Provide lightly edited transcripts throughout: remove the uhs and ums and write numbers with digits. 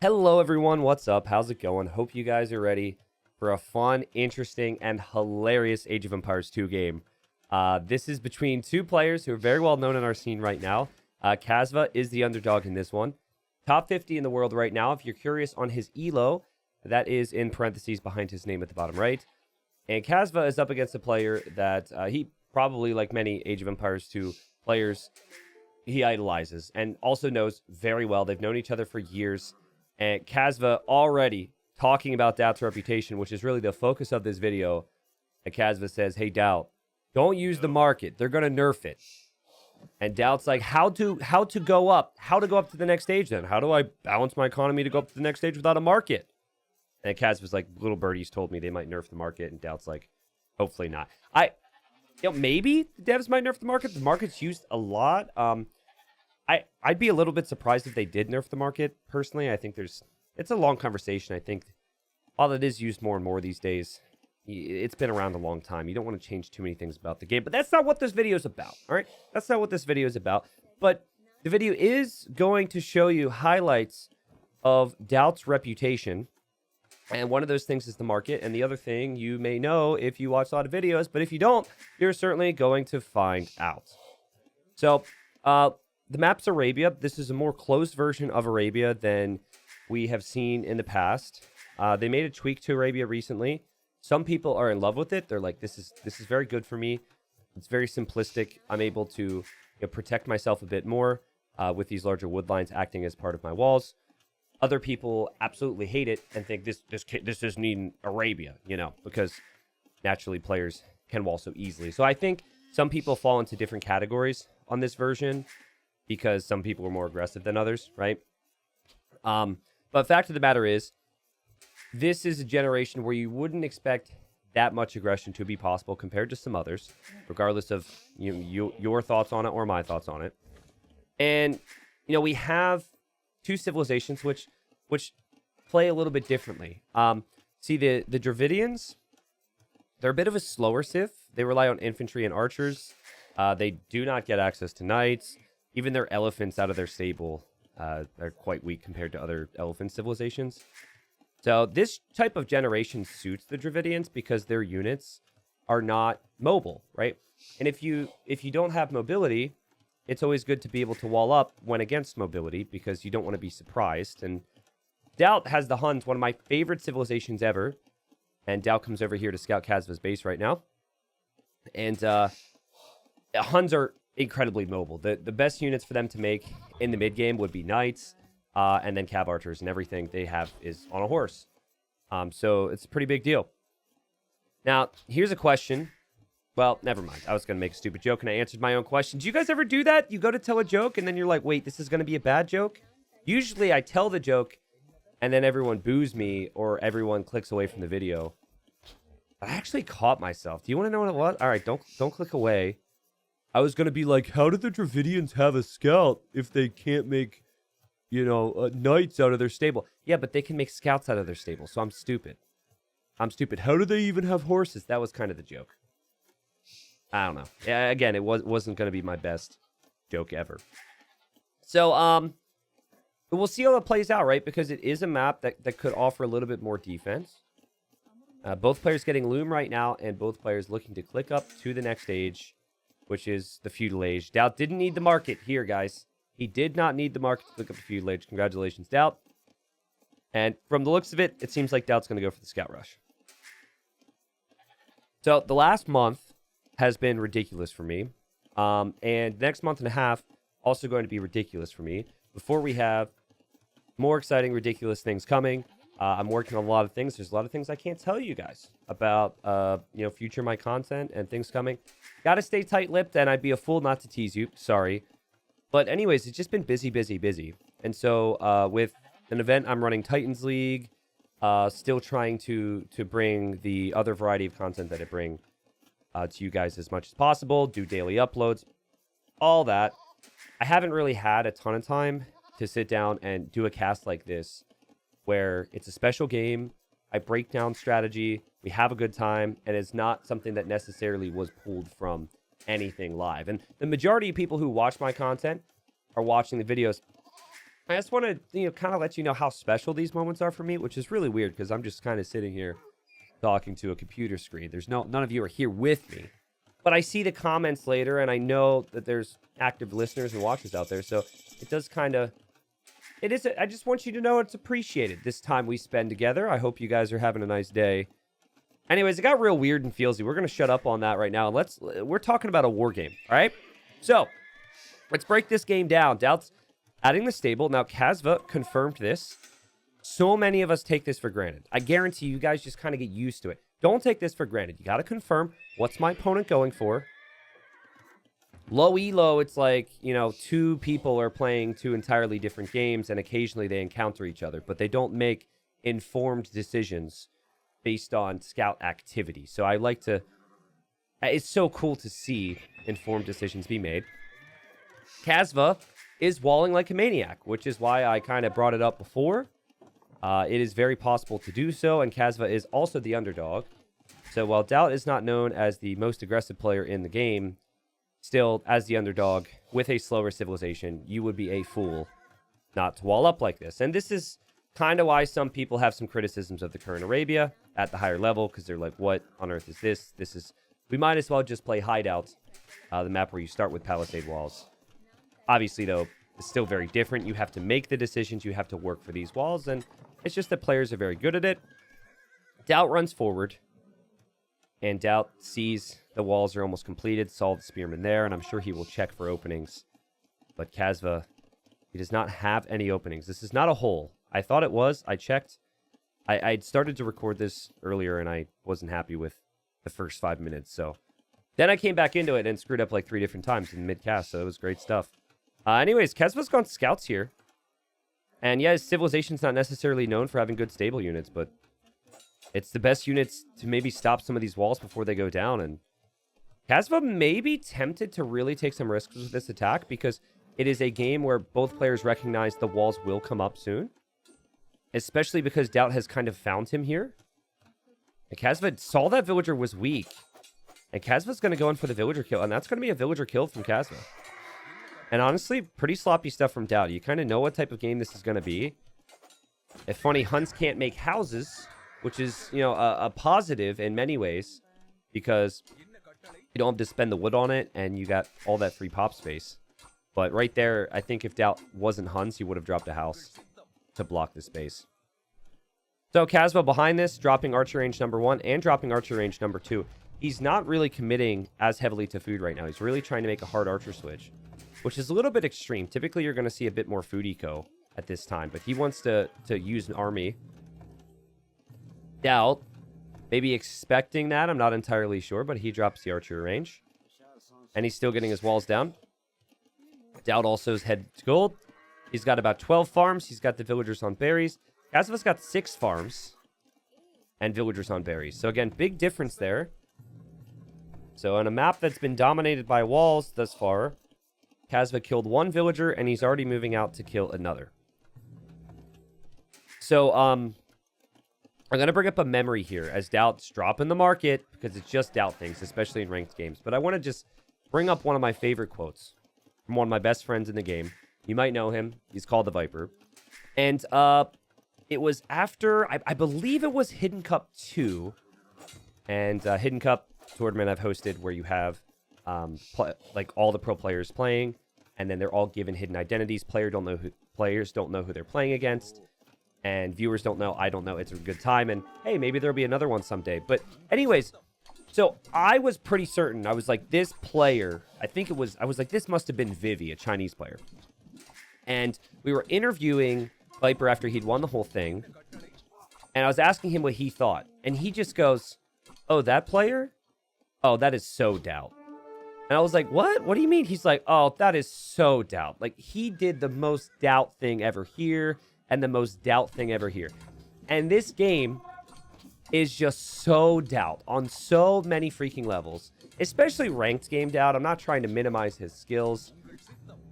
Hello everyone, what's up? How's it going? Hope you guys are ready for a fun, interesting, and hilarious Age of Empires 2 game. This is between two players who are very well known in our scene right now. Casva is the underdog in this one. Top 50 in the world right now. If you're curious on his elo, that is in parentheses behind his name at the bottom right. And Casva is up against a player that he probably, like many Age of Empires 2 players, he idolizes and also knows very well. They've known each other for years. And Casva already talking about Daut's reputation, which is really the focus of this video. And Casva says, hey, Daut, don't use the market. They're going to nerf it. And Daut's like, how to go up? How to go up to the next stage then? How do I balance my economy to go up to the next stage without a market? And Casva's like, little birdies told me they might nerf the market. And Daut's like, hopefully not. Maybe the devs might nerf the market. The market's used a lot. I'd be a little bit surprised if they did nerf the market, personally. I think it's a long conversation. I think while it is used more and more these days, it's been around a long time. You don't want to change too many things about the game. But that's not what this video is about, all right? That's not what this video is about. But the video is going to show you highlights of Daut's reputation. And one of those things is the market. And the other thing you may know if you watch a lot of videos. But if you don't, you're certainly going to find out. So, the map's Arabia. This is a more closed version of Arabia than we have seen in the past. They made a tweak to Arabia recently. Some people are in love with it. They're like, this is very good for me. It's very simplistic. I'm able to protect myself a bit more with these larger wood lines acting as part of my walls. Other people absolutely hate it and think this isn't even Arabia, because naturally players can wall so easily. So I think some people fall into different categories on this version, because some people are more aggressive than others, right? But fact of the matter is, this is a generation where you wouldn't expect that much aggression to be possible compared to some others, regardless of your thoughts on it or my thoughts on it. And, we have two civilizations which play a little bit differently. See, the Dravidians, they're a bit of a slower civ. They rely on infantry and archers. They do not get access to knights. Even their elephants out of their stable are quite weak compared to other elephant civilizations. So this type of generation suits the Dravidians because their units are not mobile, right? And if you don't have mobility, it's always good to be able to wall up when against mobility because you don't want to be surprised. And Daut has the Huns, one of my favorite civilizations ever. And Daut comes over here to scout Casva's base right now. And Huns are incredibly mobile. The best units for them to make in the mid game would be knights, and then cab archers, and everything they have is on a horse. So it's a pretty big deal. Now, here's a question. Well, never mind. I was going to make a stupid joke, and I answered my own question. Do you guys ever do that? You go to tell a joke, and then you're like, wait, this is going to be a bad joke? Usually, I tell the joke, and then everyone boos me, or everyone clicks away from the video. I actually caught myself. Do you want to know what it was? All right, don't click away. I was going to be like, how did the Dravidians have a scout if they can't make, knights out of their stable? Yeah, but they can make scouts out of their stable, so I'm stupid. How do they even have horses? That was kind of the joke. I don't know. Yeah, again, it wasn't going to be my best joke ever. So, we'll see how it plays out, right? Because it is a map that could offer a little bit more defense. Both players getting loom right now, and both players looking to click up to the next stage, which is the feudal age. Daut didn't need the market here, guys. He did not need the market to click up the feudal age. Congratulations, Daut. And from the looks of it, it seems like Daut's going to go for the scout rush. So the last month has been ridiculous for me. And the next month and a half also going to be ridiculous for me. Before we have more exciting, ridiculous things coming, I'm working on a lot of things. There's a lot of things I can't tell you guys about, future my content and things coming. Got to stay tight-lipped, and I'd be a fool not to tease you. Sorry. But anyways, it's just been busy. And so with an event, I'm running Titans League, still trying to bring the other variety of content that I bring to you guys as much as possible, do daily uploads, all that. I haven't really had a ton of time to sit down and do a cast like this, where it's a special game, I break down strategy, we have a good time, and it's not something that necessarily was pulled from anything live. And the majority of people who watch my content are watching the videos I just want to, kind of let you know how special these moments are for me, which is really weird because I'm just kind of sitting here talking to a computer screen. None of you are here with me. But I see the comments later, and I know that there's active listeners and watchers out there, so it does kind of... I just want you to know it's appreciated, this time we spend together. I hope you guys are having a nice day. Anyways, it got real weird and feelsy. We're going to shut up on that right now. We're talking about a war game, all right? So, let's break this game down. Daut's adding the stable. Now, Kasva confirmed this. So many of us take this for granted. I guarantee you guys just kind of get used to it. Don't take this for granted. You got to confirm, what's my opponent going for? Low elo, it's like, two people are playing two entirely different games, and occasionally they encounter each other, but they don't make informed decisions based on scout activity. So I like to... It's so cool to see informed decisions be made. Kasva is walling like a maniac, which is why I kind of brought it up before. It is very possible to do so, and Kasva is also the underdog. So while Daut is not known as the most aggressive player in the game, still, as the underdog, with a slower civilization, you would be a fool not to wall up like this. And this is kind of why some people have some criticisms of the current Arabia at the higher level, because they're like, what on earth is this? We might as well just play Hideout, the map where you start with palisade walls. Obviously, though, it's still very different. You have to make the decisions. You have to work for these walls, and it's just that players are very good at it. Daut runs forward, and Daut sees the walls are almost completed, saw the spearman there, and I'm sure he will check for openings. But Kasva, he does not have any openings. This is not a hole. I thought it was. I checked. I'd started to record this earlier, and I wasn't happy with the first 5 minutes. So then I came back into it and screwed up like 3 different times in mid-cast, so it was great stuff. Anyways, Kasva's gone scouts here. And yeah, his civilization's not necessarily known for having good stable units, but it's the best units to maybe stop some of these walls before they go down. And Kasva may be tempted to really take some risks with this attack because it is a game where both players recognize the walls will come up soon. Especially because Daut has kind of found him here. And Kasva saw that villager was weak. And Kasva's going to go in for the villager kill. And that's going to be a villager kill from Kasva. And honestly, pretty sloppy stuff from Daut. You kind of know what type of game this is going to be. If funny, Huns can't make houses, which is, a positive in many ways. Because you don't have to spend the wood on it, and you got all that free pop space. But right there, I think if Daut wasn't Huns, he would have dropped a house to block the space. So Kasva behind this, dropping archer range number 1 and dropping archer range number 2. He's not really committing as heavily to food right now. He's really trying to make a hard archer switch, which is a little bit extreme. Typically, you're going to see a bit more food eco at this time, but he wants to use an army. Daut, maybe expecting that. I'm not entirely sure, but he drops the archer range. And he's still getting his walls down. Daut also is head to gold. He's got about 12 farms. He's got the villagers on berries. Kasva's got 6 farms and villagers on berries. So again, big difference there. So on a map that's been dominated by walls thus far, Kasva killed 1 villager, and he's already moving out to kill another. So, I'm going to bring up a memory here as Daut's dropping the market, because it's just Daut things, especially in ranked games. But I want to just bring up one of my favorite quotes from one of my best friends in the game. You might know him. He's called the Viper. And it was after, I believe it was Hidden Cup 2. And Hidden Cup tournament I've hosted where you have like all the pro players playing, and then they're all given hidden identities. Players don't know who they're playing against, and viewers don't know. I don't know. It's a good time, and hey, maybe there'll be another one someday. But anyways, so I was pretty certain. I was like, this player, I was like, this must have been Vivi, a Chinese player. And we were interviewing Viper after he'd won the whole thing, and I was asking him what he thought, and he just goes, oh, that player? Oh, that is so Daut. And I was like, what? What do you mean? He's like, oh, that is so Daut. Like, he did the most Daut thing ever here and the most Daut thing ever here. And this game is just so Daut on so many freaking levels, especially ranked game Daut. I'm not trying to minimize his skills,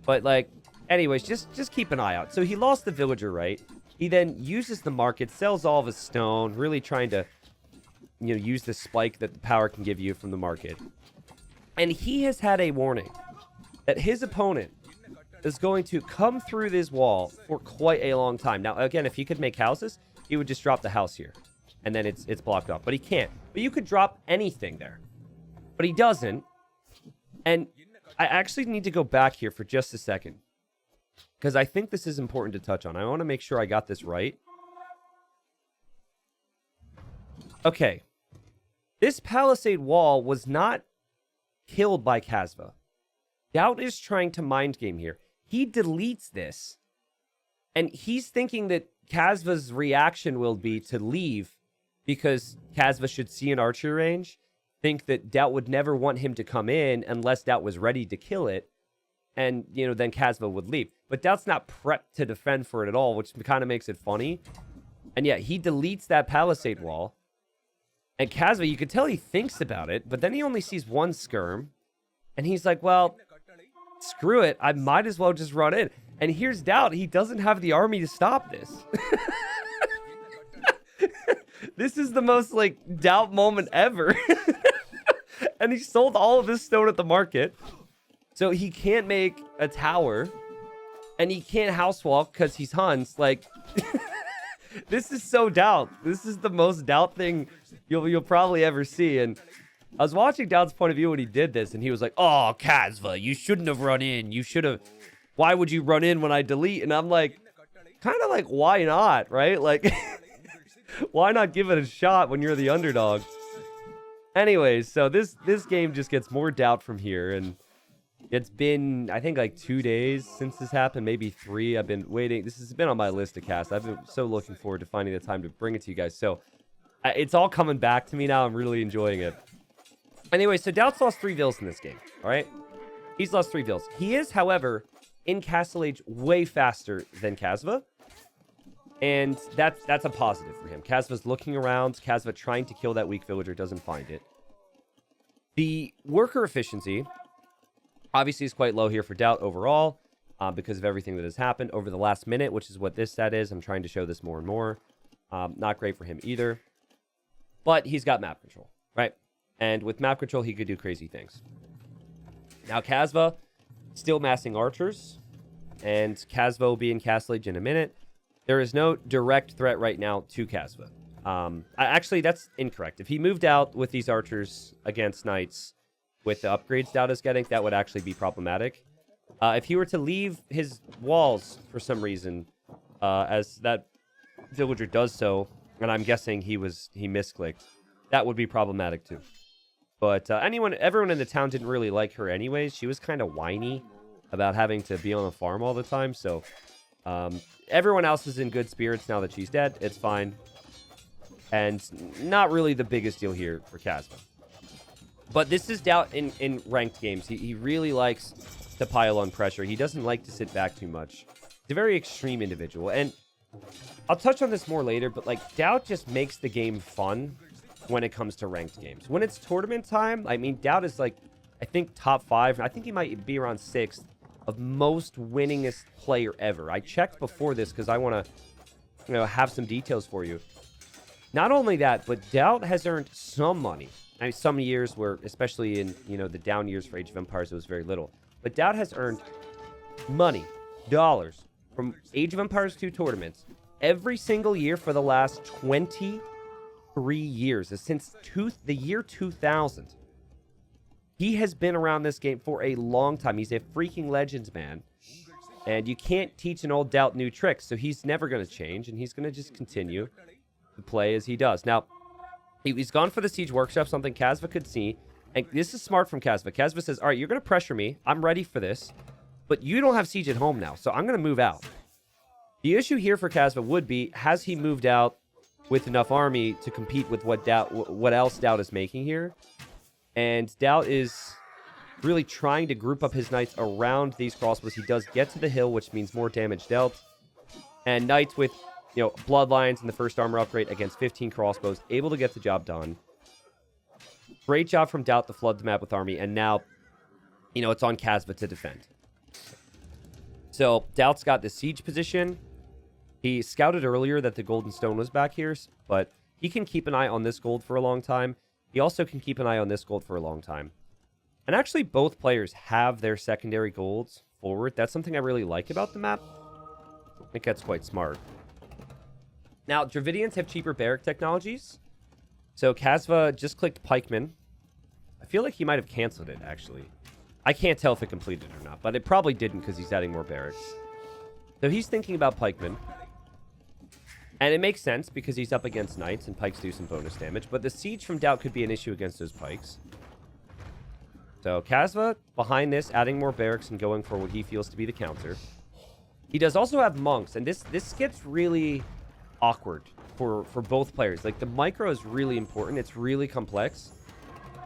but like, anyways, just keep an eye out. So he lost the villager, right? He then uses the market, sells all of his stone, really trying to, use the spike that the power can give you from the market. And he has had a warning that his opponent is going to come through this wall for quite a long time. Now, again, if he could make houses, he would just drop the house here. And then it's blocked off. But he can't. But you could drop anything there. But he doesn't. And I actually need to go back here for just a second. Because I think this is important to touch on. I want to make sure I got this right. Okay. This palisade wall was not killed by Kasva. Daut is trying to mind game here. He deletes this. And he's thinking that Kasva's reaction will be to leave because Kasva should see an archery range, think that Daut would never want him to come in unless Daut was ready to kill it, and, you know, then Kasva would leave. But Daut's not prepped to defend for it at all, which kind of makes it funny. And yeah, he deletes that palisade wall. And Kasva, you could tell he thinks about it, but then he only sees one skirm. And he's like, well, screw it. I might as well just run in. And here's Daut. He doesn't have the army to stop this. This is the most, like, Daut moment ever. And he sold all of this stone at the market. So he can't make a tower. And he can't house walk because he's Huns. Like, this is so Daut. This is the most Daut thing you'll probably ever see. And I was watching Daut's point of view when he did this. And he was like, oh, Kasva, you shouldn't have run in. You should have... Why would you run in when I delete? And I'm like, kind of like, why not, right? Like, why not give it a shot when you're the underdog? Anyways, so this game just gets more Daut from here. And it's been, I think, like 2 days since this happened, maybe 3. I've been waiting. This has been on my list to cast. I've been so looking forward to finding the time to bring it to you guys. So it's all coming back to me now. I'm really enjoying it. Anyway, so Daut's lost 3 vills in this game, all right? He's lost 3 vills. He is, however, in Castle Age way faster than Kasva. And that's a positive for him. Kasva's looking around. Kasva trying to kill that weak villager, doesn't find it. The worker efficiency obviously is quite low here for Daut overall because of everything that has happened over the last minute, which is what this stat is. I'm trying to show this more and more. Not great for him either. But he's got map control, right? And with map control, he could do crazy things. Now, Kasva, still massing archers. And Kasva will be in Castle Age in a minute. There is no direct threat right now to Kasva. Actually, that's incorrect. If he moved out with these archers against knights with the upgrades Daut is getting, that would actually be problematic. If he were to leave his walls for some reason, as that villager does so, and I'm guessing he misclicked, that would be problematic too. But everyone in the town didn't really like her anyways. She was kind of whiny about having to be on the farm all the time. So everyone else is in good spirits now that she's dead. It's fine. And not really the biggest deal here for Kasva. But this is Daut in ranked games. He really likes to pile on pressure. He doesn't like to sit back too much. He's a very extreme individual. And I'll touch on this more later, but like Daut just makes the game fun when it comes to ranked games. When it's tournament time, I mean, Daut is like, I think top 5. I think he might be around 6th of most winningest player ever. I checked before this because I want to, have some details for you. Not only that, but Daut has earned some money. I mean, some years where, especially in, the down years for Age of Empires, it was very little. But Daut has earned money, dollars, from Age of Empires 2 tournaments every single year for the last 23 years. Since the year 2000. He has been around this game for a long time. He's a freaking Legends man. And you can't teach an old Daut new tricks, so he's never going to change, and he's going to just continue to play as he does. Now, he's gone for the Siege Workshop, something Kasva could see. And this is smart from Kasva. Kasva says, all right, you're going to pressure me. I'm ready for this. But you don't have Siege at home now, so I'm going to move out. The issue here for Kasva would be, has he moved out with enough army to compete with what else Daut is making here? And Daut is really trying to group up his knights around these crossbows. He does get to the hill, which means more damage dealt. And knights with, bloodlines in the first armor upgrade against 15 crossbows, able to get the job done. Great job from Daut to flood the map with army. And now, it's on Kasva to defend. So Daut's got the siege position. He scouted earlier that the golden stone was back here, but he can keep an eye on this gold for a long time. He also can keep an eye on this gold for a long time. And actually, both players have their secondary golds forward. That's something I really like about the map. I think that's quite smart. Now, Dravidians have cheaper barrack technologies. So Kasva just clicked Pikeman. I feel like he might have canceled it, actually. I can't tell if it completed or not, but it probably didn't because he's adding more barracks. So he's thinking about Pikeman. And it makes sense because he's up against knights and pikes do some bonus damage. But the siege from Daut could be an issue against those pikes. So Kasva behind this, adding more barracks and going for what he feels to be the counter. He does also have monks, and this gets really awkward for both players. Like, the micro is really important. It's really complex.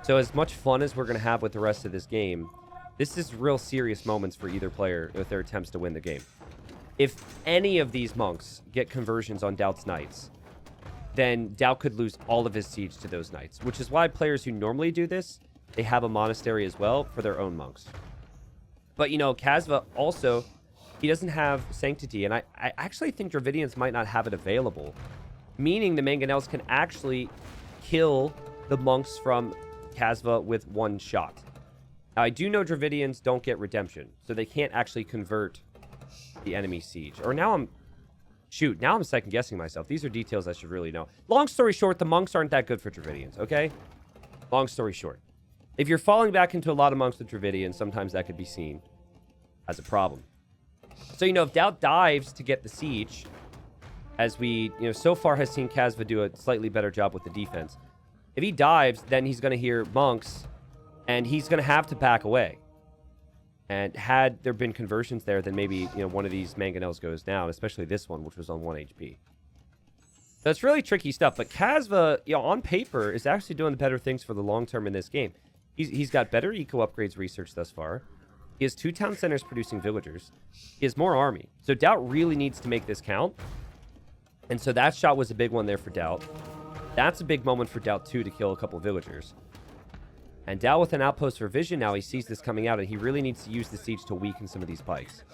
So as much fun as we're going to have with the rest of this game, this is real serious moments for either player with their attempts to win the game. If any of these monks get conversions on Daut's knights, then Daut could lose all of his siege to those knights, which is why players who normally do this, they have a monastery as well for their own monks. But, you know, Kasva also, he doesn't have Sanctity, and I actually think Dravidians might not have it available, meaning the Mangonels can actually kill the monks from Kasva with one shot. Now, I do know Dravidians don't get redemption, so they can't actually convert the enemy siege. Or now I'm second-guessing myself. These are details I should really know. Long story short, the monks aren't that good for Dravidians, okay? Long story short. If you're falling back into a lot of monks with Dravidians, sometimes that could be seen as a problem. So, you know, if Daut dives to get the siege, as we, you know, so far has seen Kasva do a slightly better job with the defense. If he dives, then he's going to hear monks, and he's going to have to back away. And had there been conversions there, then maybe, you know, one of these Mangonels goes down, especially this one, which was on 1 HP. So it's really tricky stuff, but Kasva, you know, on paper, is actually doing the better things for the long term in this game. He's got better eco upgrades research thus far. He has 2 town centers producing villagers. He has more army. So Daut really needs to make this count. And so that shot was a big one there for Daut. That's a big moment for Daut, too, to kill a couple of villagers. And Daut with an outpost for vision now, he sees this coming out, and he really needs to use the siege to weaken some of these pikes.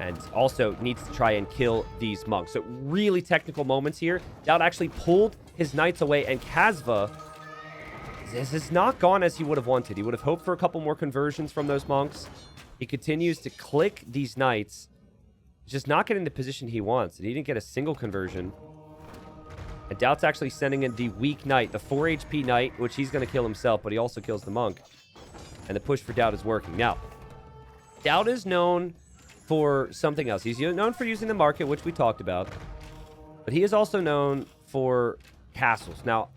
And also needs to try and kill these monks. So really technical moments here. Daut actually pulled his knights away, and Kasva, this has not gone as he would have wanted. He would have hoped for a couple more conversions from those monks. He continues to click these knights, just not getting the position he wants. And he didn't get a single conversion. And Daut's actually sending in the weak knight, the 4 HP knight, which he's going to kill himself, but he also kills the monk. And the push for Daut is working. Now, Daut is known for something else. He's known for using the market, which we talked about. But he is also known for castles. Now,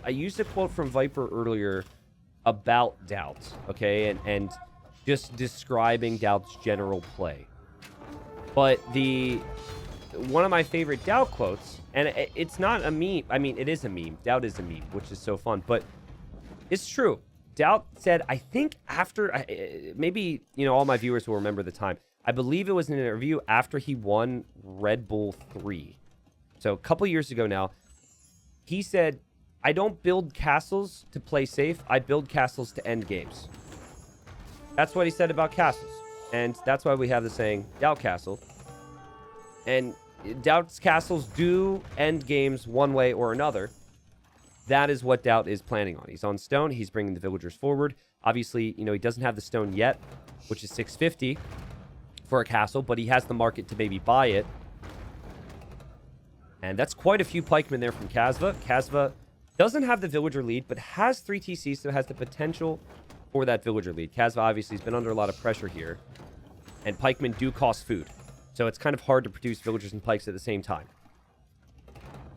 I used a quote from Viper earlier about Daut, okay? And just describing Daut's general play. But one of my favorite Daut quotes, and it's not a meme. I mean, it is a meme. Daut is a meme, which is so fun. But it's true. Daut said, I think after, maybe, you know, all my viewers will remember the time. I believe it was in an interview after he won Red Bull 3. So a couple years ago now, he said, I don't build castles to play safe. I build castles to end games. That's what he said about castles. And that's why we have the saying, Daut Castle. And Daut's castles do end games one way or another. That is what Daut is planning on. He's on stone. He's bringing the villagers forward. Obviously, you know, he doesn't have the stone yet, which is 650 for a castle, but he has the market to maybe buy it. And that's quite a few pikemen there from Kasva. Kasva doesn't have the villager lead, but has 3 TCs, so has the potential for that villager lead. Kasva obviously has been under a lot of pressure here. And pikemen do cost food. So it's kind of hard to produce villagers and pikes at the same time.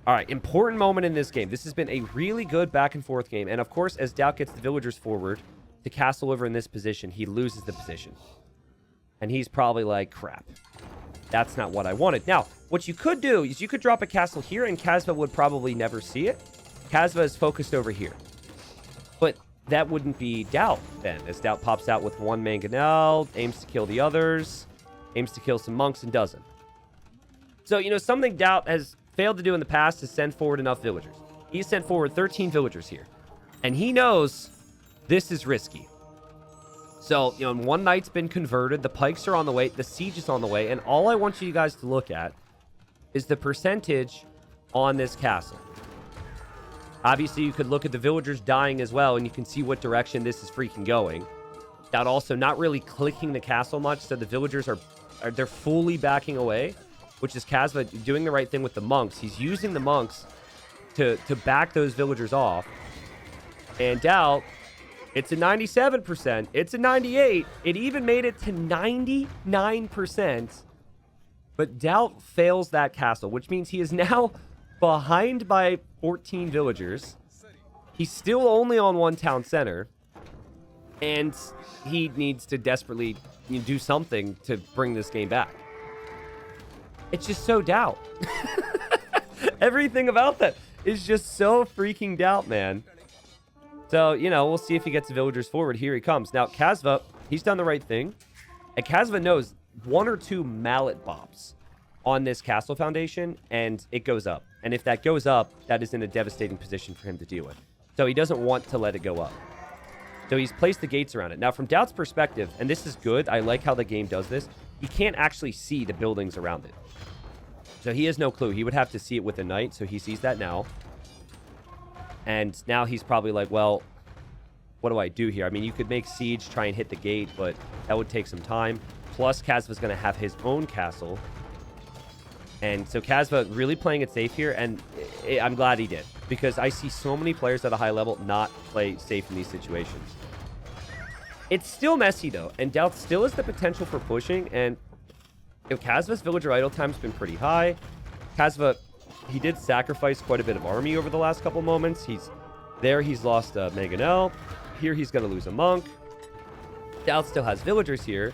All right, important moment in this game. This has been a really good back and forth game. And of course, as Daut gets the villagers forward to castle over in this position, he loses the position. And he's probably like, crap. That's not what I wanted. Now, what you could do is you could drop a castle here, and Kasva would probably never see it. Kasva is focused over here. But that wouldn't be Daut then, as Daut pops out with 1 Mangonel, aims to kill the others, aims to kill some monks, and doesn't. So, you know, something Daut has failed to do in the past is send forward enough villagers. He sent forward 13 villagers here. And he knows this is risky. So, you know, 1 knight's been converted. The pikes are on the way. The siege is on the way. And all I want you guys to look at is the percentage on this castle. Obviously, you could look at the villagers dying as well, and you can see what direction this is freaking going. Daut also not really clicking the castle much, so the villagers they're fully backing away, which is Kasva doing the right thing with the monks. He's using the monks to back those villagers off. And Daut, it's a 97%. It's a 98. It even made it to 99%. But Daut fails that castle, which means he is now behind by 14 villagers. He's still only on one town center. And he needs to desperately do something to bring this game back. It's just so Daut. Everything about that is just so freaking Daut, man. So, we'll see if he gets the villagers forward. Here he comes. Now, Kasva, he's done the right thing. And Kasva knows 1 or 2 mallet bops on this castle foundation, and it goes up. And if that goes up, that is in a devastating position for him to deal with. So he doesn't want to let it go up. So he's placed the gates around it. Now, from Daut's perspective, and this is good, I like how the game does this, he can't actually see the buildings around it. So he has no clue. He would have to see it with a knight, so he sees that now. And now he's probably like, well, what do I do here? I mean, you could make siege, try and hit the gate, but that would take some time. Plus, Kasva's going to have his own castle. And so Kasva really playing it safe here, and I'm glad he did. Because I see so many players at a high level not play safe in these situations. It's still messy, though, and Daut still has the potential for pushing, and Kasva's villager idle time's been pretty high. Kasva, he did sacrifice quite a bit of army over the last couple moments. He's lost Mangonel. Here he's going to lose a monk. Daut still has villagers here.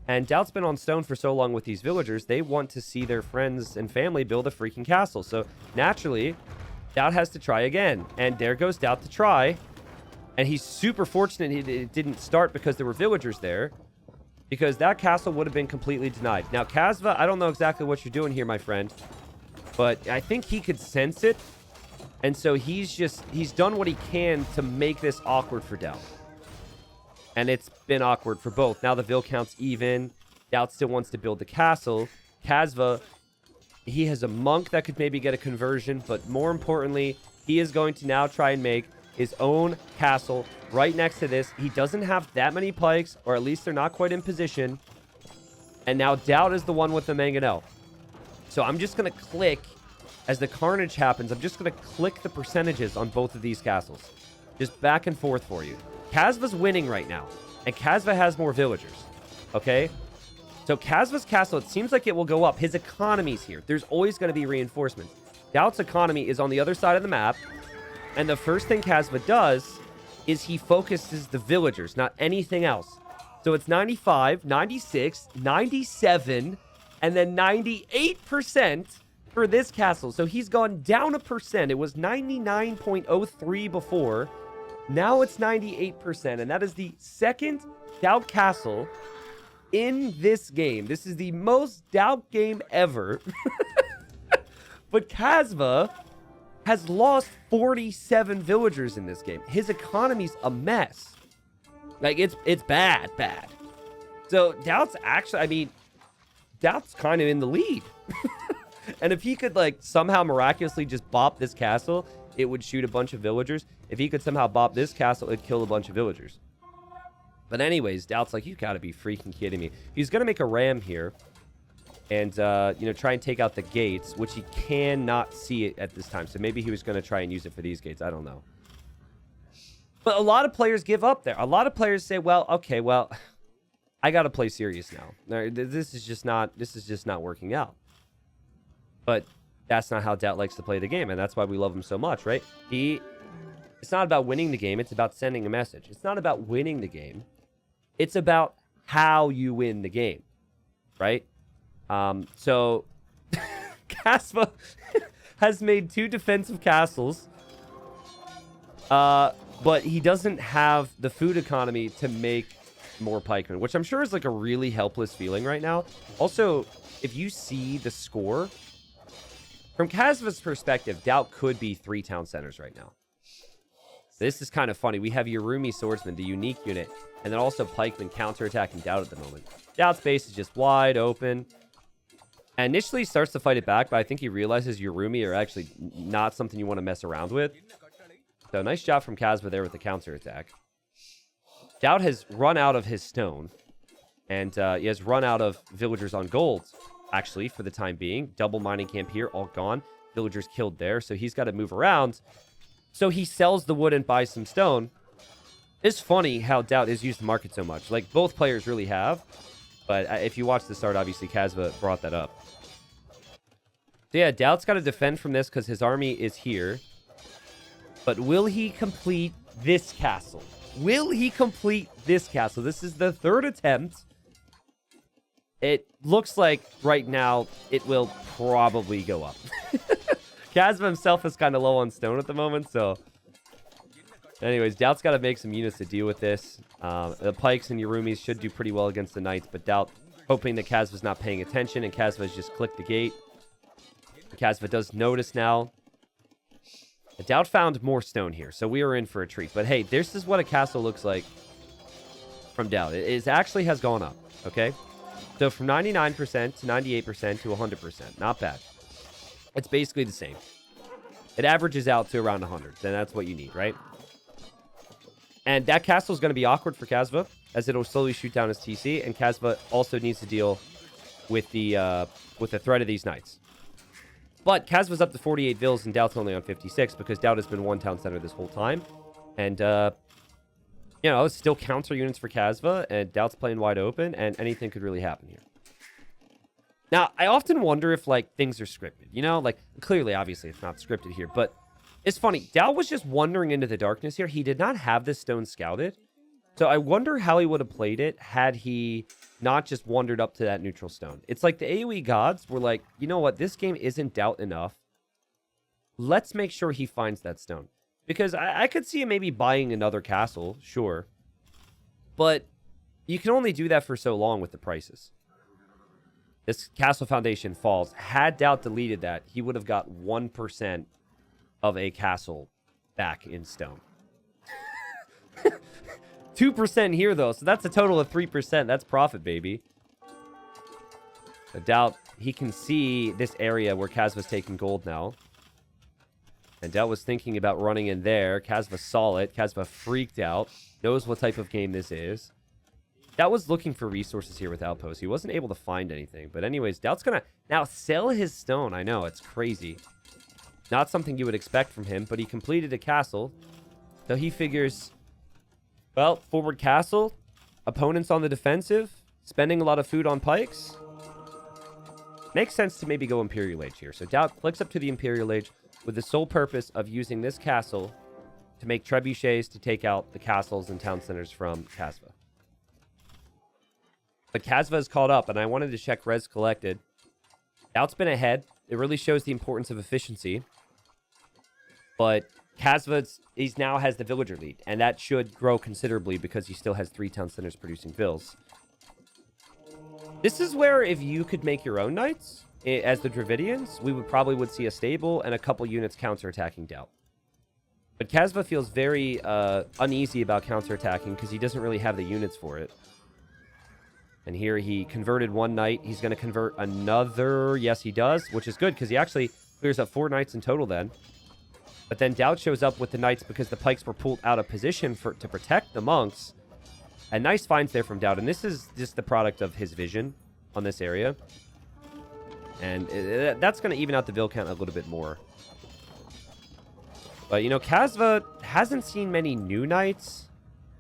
And Daut's been on stone for so long with these villagers, they want to see their friends and family build a freaking castle. So naturally, Daut has to try again. And there goes Daut to try. And he's super fortunate it didn't start because there were villagers there. Because that castle would have been completely denied. Now, Kasva, I don't know exactly what you're doing here, my friend. But I think he could sense it. And so he's done what he can to make this awkward for Daut. And it's been awkward for both. Now the Vil count's even. Daut still wants to build the castle. Kasva, he has a monk that could maybe get a conversion. But more importantly, he is going to now try and make his own castle right next to this. He doesn't have that many pikes, or at least they're not quite in position. And now Daut is the one with the Mangonel. So I'm just going to click, as the carnage happens, I'm just going to click the percentages on both of these castles. Just back and forth for you. Kasva's winning right now, and Kasva has more villagers, okay? So Kasva's castle, it seems like it will go up. His economy's here. There's always going to be reinforcements. Daut's economy is on the other side of the map, and the first thing Kasva does is he focuses the villagers, not anything else. So it's 95, 96, 97, and then 98% for this castle. So he's gone down a percent. It was 99.03 before. Now it's 98%, and that is the second Daut Castle in this game. This is the most Daut game ever. But Kasva has lost 47 villagers in this game. His economy's a mess. Like, it's bad. So Daut's actually, Daut's kind of in the lead. And if he could, somehow miraculously just bop this castle, it would shoot a bunch of villagers. If he could somehow bop this castle, it'd kill a bunch of villagers. But anyways, Daut's like, you gotta be freaking kidding me. He's gonna make a ram here. And, try and take out the gates, which he cannot see it at this time. So maybe he was gonna try and use it for these gates. I don't know. But a lot of players give up there. A lot of players say, well, okay, I gotta play serious now. This is just not working out. But that's not how Daut likes to play the game, and that's why we love him so much, right? It's not about winning the game, it's about sending a message. It's not about winning the game. It's about how you win the game, right? So Kasva has made 2 defensive castles, but he doesn't have the food economy to make more pikemen, which I'm sure is a really helpless feeling right now. Also, if you see the score, from Kasva's perspective, Daut could be 3 town centers right now. This is kind of funny. We have Yurumi Swordsman, the unique unit, and then also pikemen counterattacking Daut at the moment. Daut's base is just wide open. And initially he starts to fight it back, but I think he realizes Yurumi are actually not something you want to mess around with. So nice job from Kasva there with the counterattack. Daut has run out of his stone. And he has run out of villagers on gold, actually, for the time being. Double mining camp here, all gone. Villagers killed there, so he's got to move around. So he sells the wood and buys some stone. It's funny how Daut has used the market so much. Like, both players really have. But if you watch the start, obviously, Kasva brought that up. So yeah, Daut's got to defend from this because his army is here. But will he complete this castle? Will he complete this castle? This is the third attempt. It looks like right now it will probably go up. Kasva himself is kind of low on stone at the moment, so... Anyways, Daut's got to make some units to deal with this. The pikes and Yurumis should do pretty well against the knights, but Daut hoping that Kasva's not paying attention, and Kasva's just clicked the gate. Kasva does notice now. Daut found more stone here, so we are in for a treat. But hey, this is what a castle looks like from Daut. It actually has gone up, okay? So from 99% to 98% to 100%. Not bad. It's basically the same. It averages out to around 100, and that's what you need, right? And that castle is going to be awkward for Kasva, as it'll slowly shoot down his TC, and Kasva also needs to deal with the threat of these knights. But Kasva's up to 48 vills, and Daut's only on 56, because Daut has been one town center this whole time. And, you know, it's still counter units for Kasva, and Daut's playing wide open, and anything could really happen here. Now, I often wonder if, like, things are scripted. You know, like, clearly, obviously, it's not scripted here, but it's funny. Daut was just wandering into the darkness here. He did not have this stone scouted. So I wonder how he would have played it had he not just wandered up to that neutral stone. It's like the AoE gods were like, you know what? This game isn't Daut enough. Let's make sure he finds that stone. Because I could see him maybe buying another castle, sure. But you can only do that for so long with the prices. This castle foundation falls. Had Daut deleted that, he would have got 1% of a castle back in stone. 2% here, though, so that's a total of 3%. That's profit, baby. I doubt he can see this area where Kasva's taking gold now. And Daut was thinking about running in there. Kasva saw it. Kasva freaked out. Knows what type of game this is. Daut was looking for resources here with outposts. He wasn't able to find anything. But anyways, Daut's going to now sell his stone. I know, it's crazy. Not something you would expect from him, but he completed a castle. So he figures, well, forward castle, opponents on the defensive, spending a lot of food on pikes. Makes sense to maybe go Imperial Age here. So Daut clicks up to the Imperial Age with the sole purpose of using this castle to make trebuchets to take out the castles and town centers from Kasva. But Kasva is caught up, and I wanted to check res collected. Daut's been ahead. It really shows the importance of efficiency. But Kasva now has the villager lead, and that should grow considerably because he still has 3 town centers producing vills. This is where if you could make your own knights as the Dravidians, we would see a stable and a couple units counterattacking Daut. But Kasva feels very uneasy about counterattacking because he doesn't really have the units for it. And here he converted one knight. He's going to convert another. Yes, he does, which is good because he actually clears up 4 knights in total then. But then Daut shows up with the knights because the pikes were pulled out of position to protect the monks. And nice finds there from Daut. And this is just the product of his vision on this area. And that's going to even out the vill count a little bit more. But, you know, Kasva hasn't seen many new knights.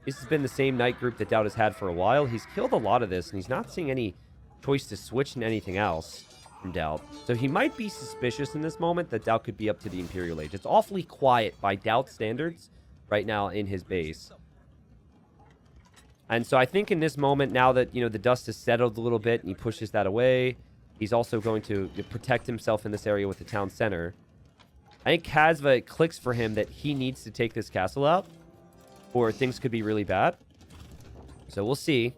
This has been the same knight group that Daut has had for a while. He's killed a lot of this, and he's not seeing any choice to switch into anything else from Daut. So he might be suspicious in this moment that Daut could be up to the Imperial Age. It's awfully quiet by Daut standards right now in his base. And so I think in this moment, now that, you know, the dust has settled a little bit and he pushes that away, he's also going to protect himself in this area with the town center. I think Kasva clicks for him that he needs to take this castle out, or things could be really bad. So we'll see.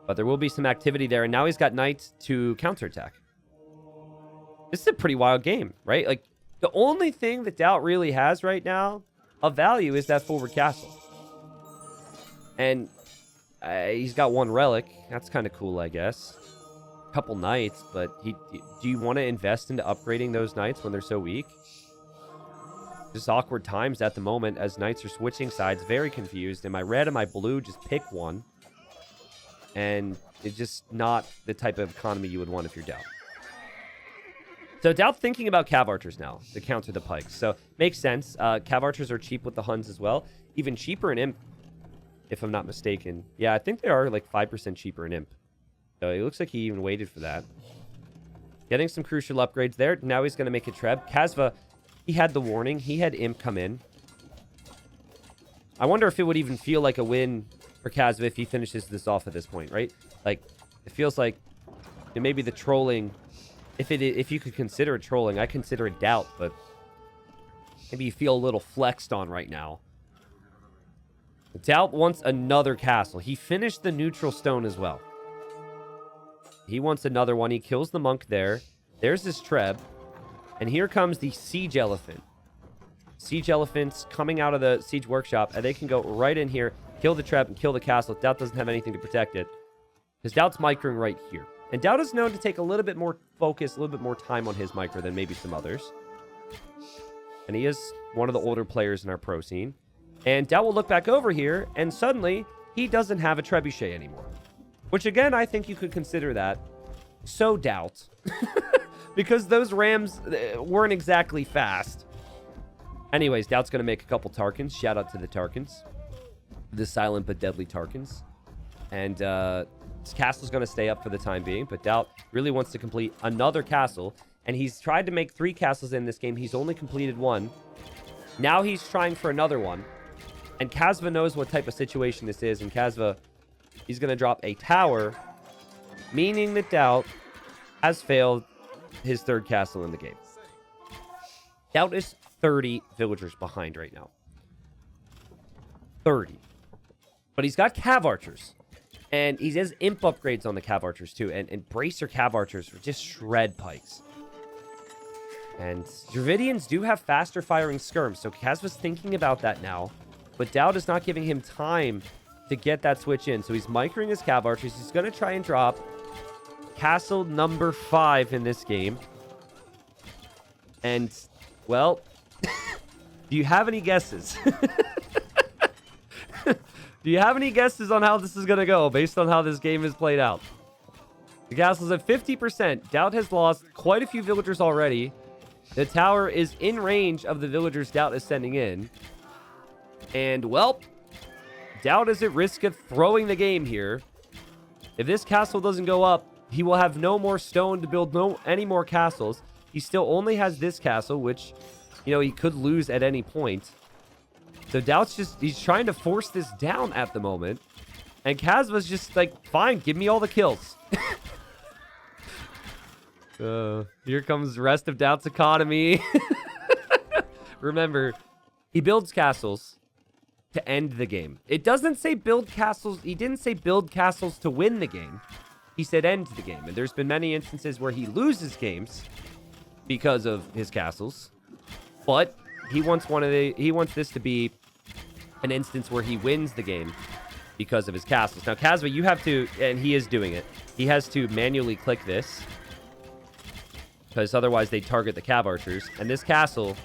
But there will be some activity there. And now he's got knights to counterattack. This is a pretty wild game, right? Like, the only thing that Daut really has right now of value is that forward castle. And he's got 1 relic. That's kind of cool, I guess. A couple knights, but do you want to invest into upgrading those knights when they're so weak? just awkward times at the moment as knights are switching sides. Very confused. Am I red? Am I blue? Just pick one. And it's just not the type of economy you would want if you're Daut. So Daut's thinking about cav archers now to counter the pikes. So makes sense. Cav archers are cheap with the Huns as well. Even cheaper in Imp, if I'm not mistaken. Yeah, I think they are like 5% cheaper in Imp. So it looks like he even waited for that. Getting some crucial upgrades there. Now he's going to make a Treb. Kasva, he had the warning. He had Imp come in. I wonder if it would even feel like a win for Kasva if he finishes this off at this point, right? Like, it feels like maybe the trolling, if you could consider it trolling, I consider it Daut, but maybe you feel a little flexed on right now. Daut wants another castle. He finished the neutral stone as well. He wants another one. He kills the monk there. There's his Treb. And here comes the siege elephant. Siege elephants coming out of the siege workshop, and they can go right in here, kill the Treb, and kill the castle. Daut doesn't have anything to protect it, because Daut's microing right here. And Daut is known to take a little bit more focus, a little bit more time on his micro than maybe some others. And he is one of the older players in our pro scene. And Daut will look back over here, and suddenly, he doesn't have a trebuchet anymore. Which, again, I think you could consider that so Daut. Because those rams weren't exactly fast. Anyways, Daut's going to make a couple Tarkans. Shout out to the Tarkans. The silent but deadly Tarkans. And this castle's going to stay up for the time being. But Daut really wants to complete another castle. And he's tried to make 3 castles in this game. He's only completed 1. Now he's trying for another one. And Kasva knows what type of situation this is. And Kasva, he's going to drop a tower. Meaning that Daut has failed his 3rd castle in the game. Daut is 30 villagers behind right now. 30. But he's got cav archers. And he has imp upgrades on the cav archers too. And bracer cav archers for just shred pikes. And Dravidians do have faster firing skirms. So Kasva's thinking about that now. But Daut is not giving him time to get that switch in. So he's microing his cav archers. He's going to try and drop castle number 5 in this game. And, well, do you have any guesses? Do you have any guesses on how this is going to go based on how this game is played out? The castle's at 50%. Daut has lost quite a few villagers already. The tower is in range of the villagers Daut is sending in. And, well, Daut is at risk of throwing the game here. If this castle doesn't go up, he will have no more stone to build any more castles. He still only has this castle, which, you know, he could lose at any point. So Daut's he's trying to force this down at the moment. And Kasva's just like, fine, give me all the kills. Here comes the rest of Daut's economy. Remember, he builds castles to end the game. It doesn't say build castles. He didn't say build castles to win the game. He said end the game. And there's been many instances where he loses games because of his castles. But he wants this to be an instance where he wins the game because of his castles. Now, Kasva, you have to, and he is doing it, he has to manually click this because otherwise they target the cav archers. And this castle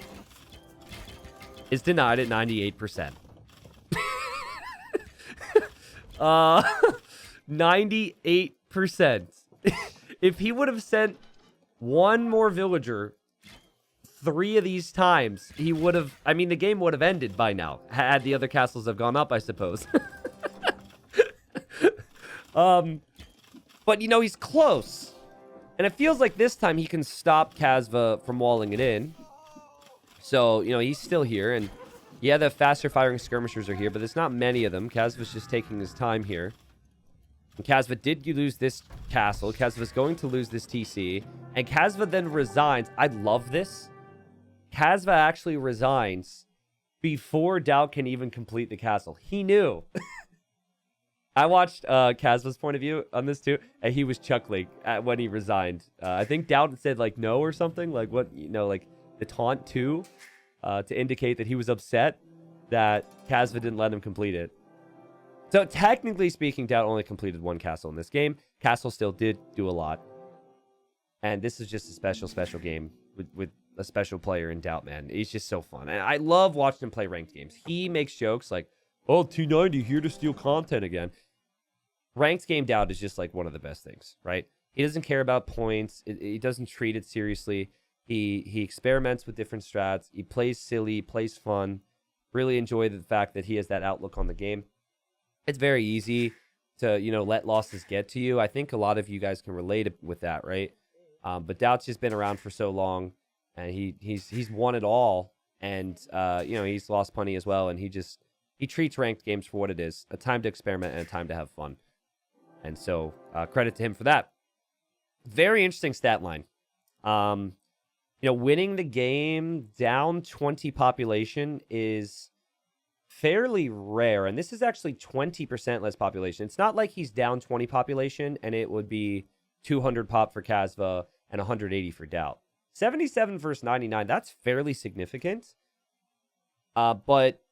is denied at 98%. 98%. If he would have sent one more villager 3 of these times, he would have, I mean, the game would have ended by now had the other castles have gone up, I suppose. But, you know, he's close. And it feels like this time he can stop Kasva from walling it in. So, you know, he's still here. And, yeah, the faster firing skirmishers are here, but there's not many of them. Kasva's just taking his time here. And Kasva did lose this castle. Kasva's going to lose this TC. And Kasva then resigns. I love this. Kasva actually resigns before Daut can even complete the castle. He knew. I watched Kasva's point of view on this too, and he was chuckling when he resigned. I think Daut said like no or something, like what, you know, like the taunt too, to indicate that he was upset that Kasva didn't let him complete it. So technically speaking, Daut only completed 1 castle in this game. Castle still did do a lot. And this is just a special game with a special player in Daut, man. He's just so fun. And I love watching him play ranked games. He makes jokes like, oh, T90 here to steal content again. Ranked game Daut is just like one of the best things, right? He doesn't care about points. He doesn't treat it seriously. He experiments with different strats. He plays silly, plays fun. Really enjoy the fact that he has that outlook on the game. It's very easy to, let losses get to you. I think a lot of you guys can relate with that, right? But Daut's just been around for so long, and he's won it all, and he's lost plenty as well. And he treats ranked games for what it is: a time to experiment and a time to have fun. And so credit to him for that. Very interesting stat line. Winning the game down 20 population is fairly rare, and this is actually 20% less population. It's not like he's down 20 population and it would be 200 pop for Casva and 180 for Daut. 77 versus 99, that's fairly significant. But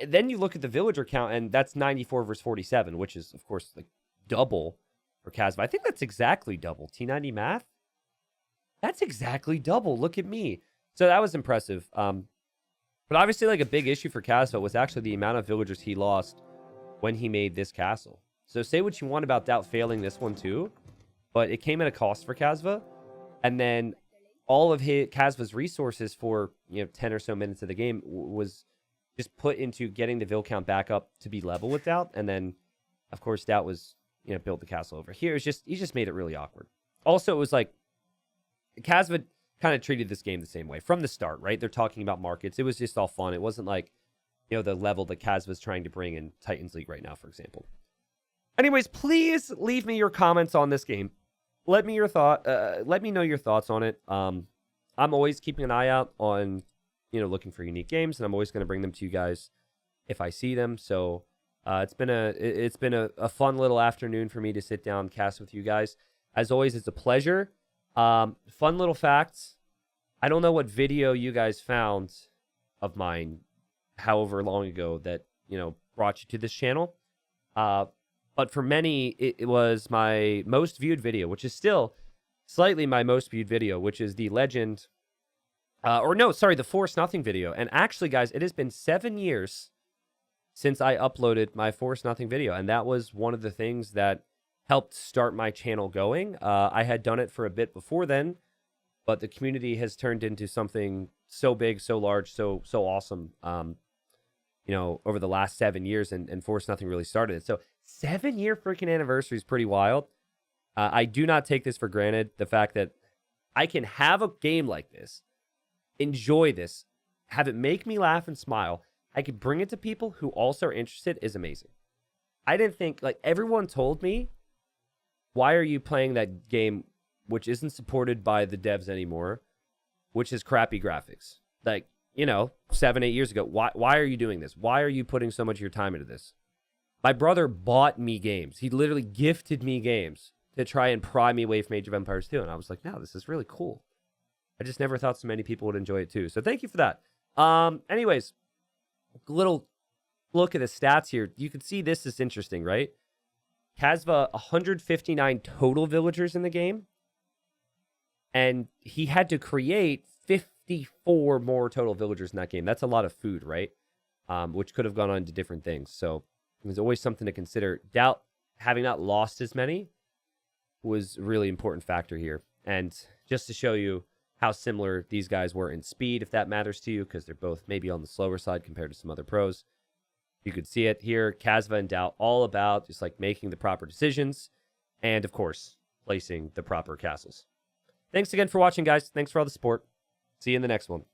then you look at the villager count, and that's 94 versus 47, which is, of course, like double for Casva. I think that's exactly double. T90 math? That's exactly double. Look at me. So that was impressive. But obviously, like, a big issue for Casva was actually the amount of villagers he lost when he made this castle. So say what you want about Daut failing this one too, but it came at a cost for Casva. And then all of Casva's resources for 10 or so minutes of the game was just put into getting the vill count back up to be level with Daut. And then, of course, Daut was built the castle over here. He just made it really awkward. Also, it was like Casva kind of treated this game the same way from the start, right? They're talking about markets. It was just all fun. It wasn't like, the level that Casva's trying to bring in Titans League right now, for example. Anyways, please leave me your comments on this game. Let me know your thoughts on it. I'm always keeping an eye out on, looking for unique games, and I'm always going to bring them to you guys if I see them. So it's been a fun little afternoon for me to sit down and cast with you guys. As always, it's a pleasure. Fun little facts. I don't know what video you guys found of mine, however long ago, that brought you to this channel. But for many, it was my most viewed video, which is still slightly my most viewed video, which is the legend, the Force Nothing video. And actually, guys, it has been 7 years since I uploaded my Force Nothing video, and that was one of the things that helped start my channel going. I had done it for a bit before then, but the community has turned into something so big, so large, so awesome, over the last 7 years, and Force Nothing really started it. So 7-year freaking anniversary is pretty wild. I do not take this for granted. The fact that I can have a game like this, enjoy this, have it make me laugh and smile, I can bring it to people who also are interested is amazing. I didn't think, everyone told me, why are you playing that game which isn't supported by the devs anymore, which is crappy graphics? 7, 8 years ago, why are you doing this? Why are you putting so much of your time into this? My brother bought me games. He literally gifted me games to try and pry me away from Age of Empires 2. And I was like, no, this is really cool. I just never thought so many people would enjoy it too. So thank you for that. Anyways, little look at the stats here. You can see this is interesting, right? Casva, 159 total villagers in the game. And he had to create 54 more total villagers in that game. That's a lot of food, right? Which could have gone on to different things. So there's always something to consider. Daut, having not lost as many, was a really important factor here. And just to show you how similar these guys were in speed, if that matters to you, because they're both maybe on the slower side compared to some other pros. You could see it here. Casva and Daut all about just making the proper decisions and, of course, placing the proper castles. Thanks again for watching, guys. Thanks for all the support. See you in the next one.